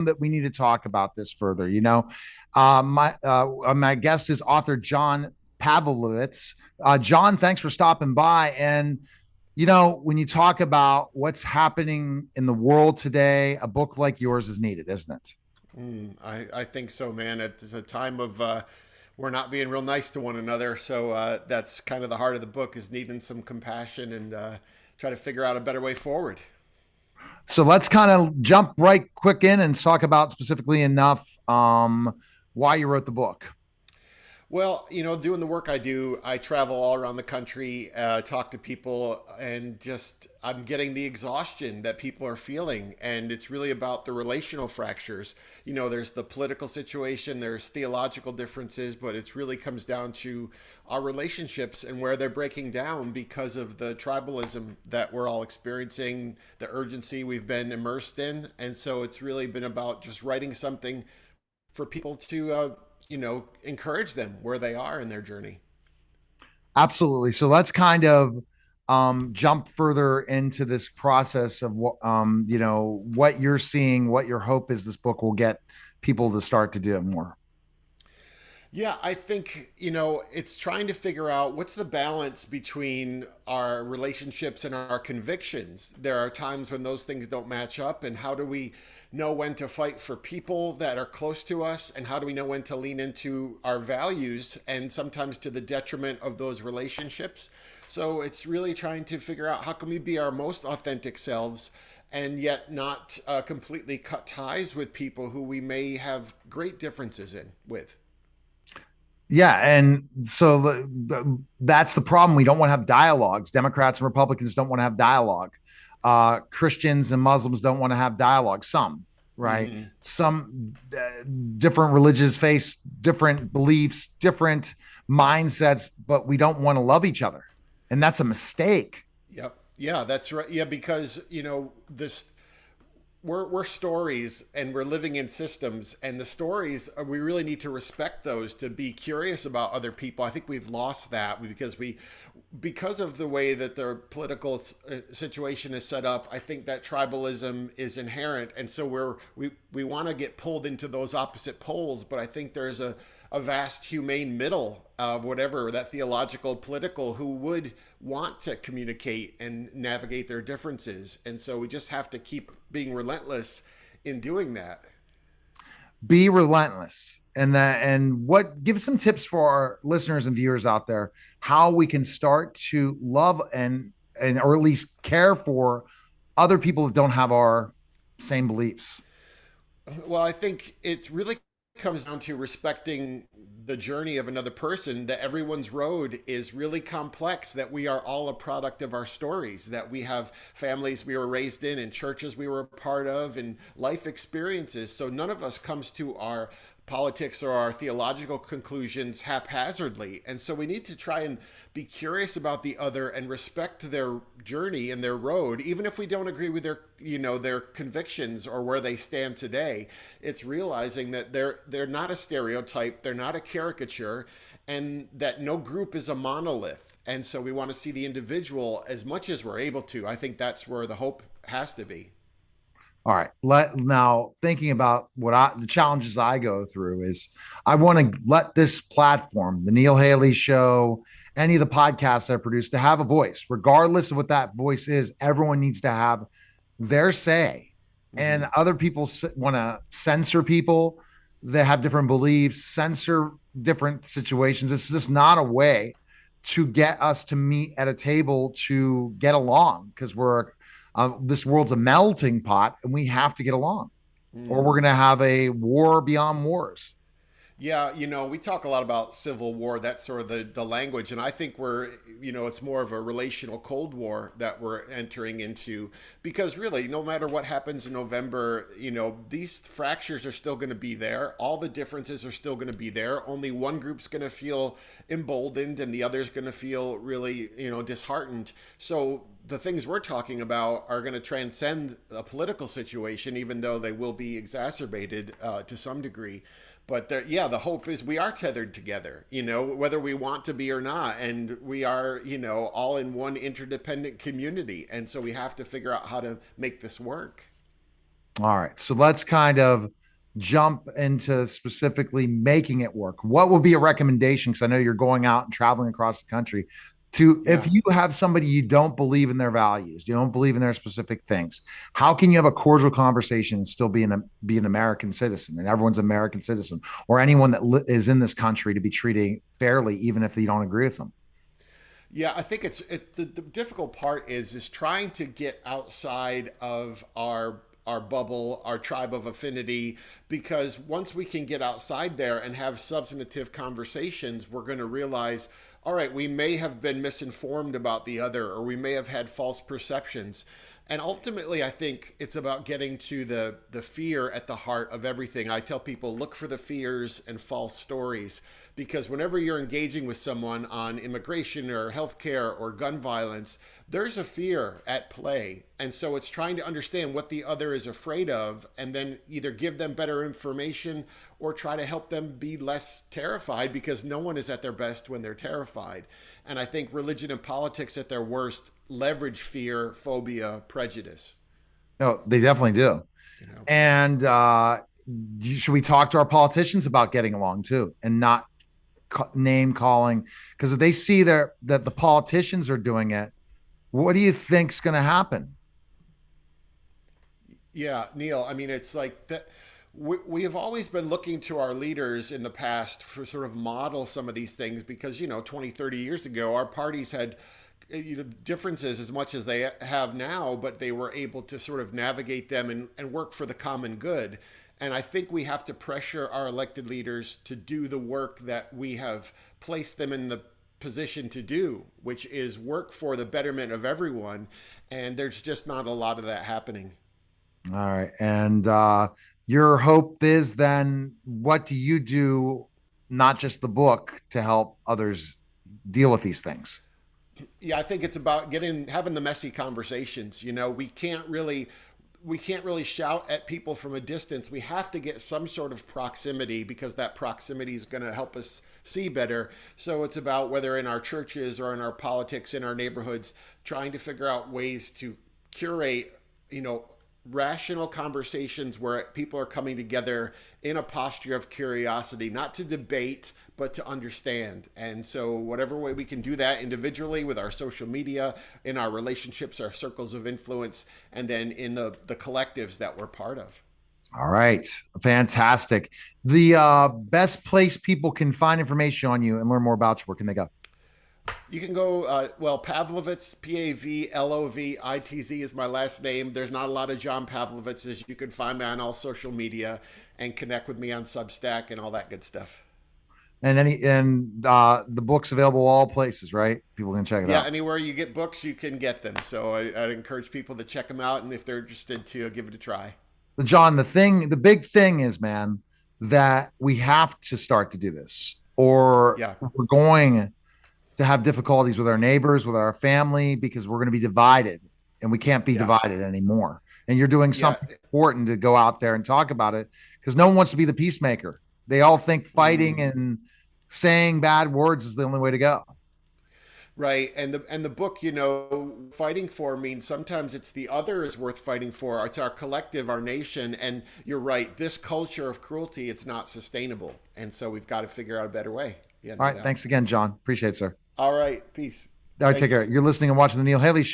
that we need to talk about this further. My guest is author John Pavlovitz. John, thanks for stopping by. And when you talk about what's happening in the world today, a book like yours is needed, isn't it? I think so, man. It's a time of we're not being real nice to one another. So that's kind of the heart of the book is needing some compassion and try to figure out a better way forward. So let's kind of jump right quick in and talk about specifically enough why you wrote the book. Well, doing the work I do, I travel all around the country, talk to people, and just I'm getting the exhaustion that people are feeling. And it's really about the relational fractures. There's the political situation, there's theological differences, but it really comes down to our relationships and where they're breaking down because of the tribalism that we're all experiencing, the urgency we've been immersed in. And so it's really been about just writing something for people to encourage them where they are in their journey. Absolutely. So let's kind of jump further into this process of what you're seeing, what your hope is this book will get people to start to do it more. Yeah, I think, it's trying to figure out what's the balance between our relationships and our convictions. There are times when those things don't match up, and how do we know when to fight for people that are close to us, and how do we know when to lean into our values and sometimes to the detriment of those relationships? So it's really trying to figure out how can we be our most authentic selves and yet not completely cut ties with people who we may have great differences in with. Yeah, and so that's the problem. We don't want to have dialogues. Democrats and Republicans don't want to have dialogue. Christians and Muslims don't want to have dialogue. Some, right? Mm-hmm. Some different religions face different beliefs, different mindsets, but we don't want to love each other, and that's a mistake. Yep. Yeah, that's right. Yeah, because this we're stories and we're living in systems, and the stories we really need to respect those, to be curious about other people. I think we've lost that because of the way that the political situation is set up. I think that tribalism is inherent, and so we want to get pulled into those opposite poles, but I think there's a vast humane middle of whatever that theological, political, who would want to communicate and navigate their differences. And so we just have to keep being relentless in doing that. Be relentless, and what give some tips for our listeners and viewers out there how we can start to love and or at least care for other people that don't have our same beliefs. Well, I think it really comes down to respecting the journey of another person, that everyone's road is really complex, that we are all a product of our stories, that we have families we were raised in and churches we were a part of and life experiences. So none of us comes to our politics or our theological conclusions haphazardly. And so we need to try and be curious about the other and respect their journey and their road, even if we don't agree with their convictions or where they stand today. It's realizing that they're not a stereotype, they're not a caricature, and that no group is a monolith. And so we want to see the individual as much as we're able to. I think that's where the hope has to be. All right. Now thinking about the challenges I go through is I want to let this platform, the Neil Haley show, any of the podcasts I produce, to have a voice, regardless of what that voice is. Everyone needs to have their say, Mm-hmm. and other people want to censor people that have different beliefs, censor different situations. It's just not a way to get us to meet at a table to get along, because this world's a melting pot and we have to get along, or we're Mm. going to have a war beyond wars. Yeah, we talk a lot about civil war, that's sort of the language. And I think it's more of a relational Cold War that we're entering into, because really, no matter what happens in November, these fractures are still going to be there. All the differences are still going to be there. Only one group's going to feel emboldened and the other's going to feel really, disheartened. So the things we're talking about are going to transcend a political situation, even though they will be exacerbated to some degree. But yeah, the hope is we are tethered together, whether we want to be or not. And we are, all in one interdependent community. And so we have to figure out how to make this work. All right. So let's kind of jump into specifically making it work. What would be a recommendation? Because I know you're going out and traveling across the country. To if Yeah. you have somebody you don't believe in their values, you don't believe in their specific things, how can you have a cordial conversation and still be an American citizen and everyone's American citizen or anyone that is in this country to be treated fairly, even if you don't agree with them? Yeah, I think the difficult part is trying to get outside of our bubble, our tribe of affinity, because once we can get outside there and have substantive conversations, we're going to realize, all right, we may have been misinformed about the other, or we may have had false perceptions. And ultimately, I think it's about getting to the fear at the heart of everything. I tell people, look for the fears and false stories, because whenever you're engaging with someone on immigration or healthcare or gun violence, there's a fear at play. And so it's trying to understand what the other is afraid of and then either give them better information or try to help them be less terrified, because no one is at their best when they're terrified. And I think religion and politics at their worst leverage fear, phobia, prejudice. No, they definitely do. You know, And should we talk to our politicians about getting along too and not name calling? Because if they see that the politicians are doing it, what do you think's going to happen? yeah, Neil. I mean, it's like that. We have always been looking to our leaders in the past for sort of model some of these things, because 20, 30 years ago our parties had differences as much as they have now, but they were able to sort of navigate them and work for the common good. And I think we have to pressure our elected leaders to do the work that we have placed them in the position to do, which is work for the betterment of everyone. And there's just not a lot of that happening. All right. And your hope is then what do you do, not just the book, to help others deal with these things? Yeah, I think it's about having the messy conversations. We can't really shout at people from a distance. We have to get some sort of proximity, because that proximity is going to help us see better. So it's about, whether in our churches or in our politics in our neighborhoods, trying to figure out ways to curate, rational conversations where people are coming together in a posture of curiosity, not to debate, but to understand. And so, whatever way we can do that individually with our social media, in our relationships, our circles of influence, and then in the collectives that we're part of. All right. Fantastic. The best place people can find information on you and learn more about you, where can they go? You can go, Pavlovitz, Pavlovitz is my last name. There's not a lot of John Pavlovitzes. You can find me on all social media and connect with me on Substack and all that good stuff. And the book's available all places, right? People can check it Yeah, out. anywhere you get books, you can get them. So I'd encourage people to check them out. And if they're interested, to give it a try. But John, the big thing is, man, that we have to start to do this, or Yeah. we're going to have difficulties with our neighbors, with our family, because we're going to be divided and we can't be Yeah. divided anymore. And you're doing Yeah. something important to go out there and talk about it, because no one wants to be the peacemaker. They all think fighting Mm. and saying bad words is the only way to go. Right. And the book, fighting for means sometimes it's the other is worth fighting for. It's our collective, our nation. And you're right. This culture of cruelty, it's not sustainable. And so we've got to figure out a better way. Yeah, All do right. that. Thanks again, John. Appreciate it, sir. All right. Peace. All right. Take care. Thanks. You're listening and watching the Neil Haley Show.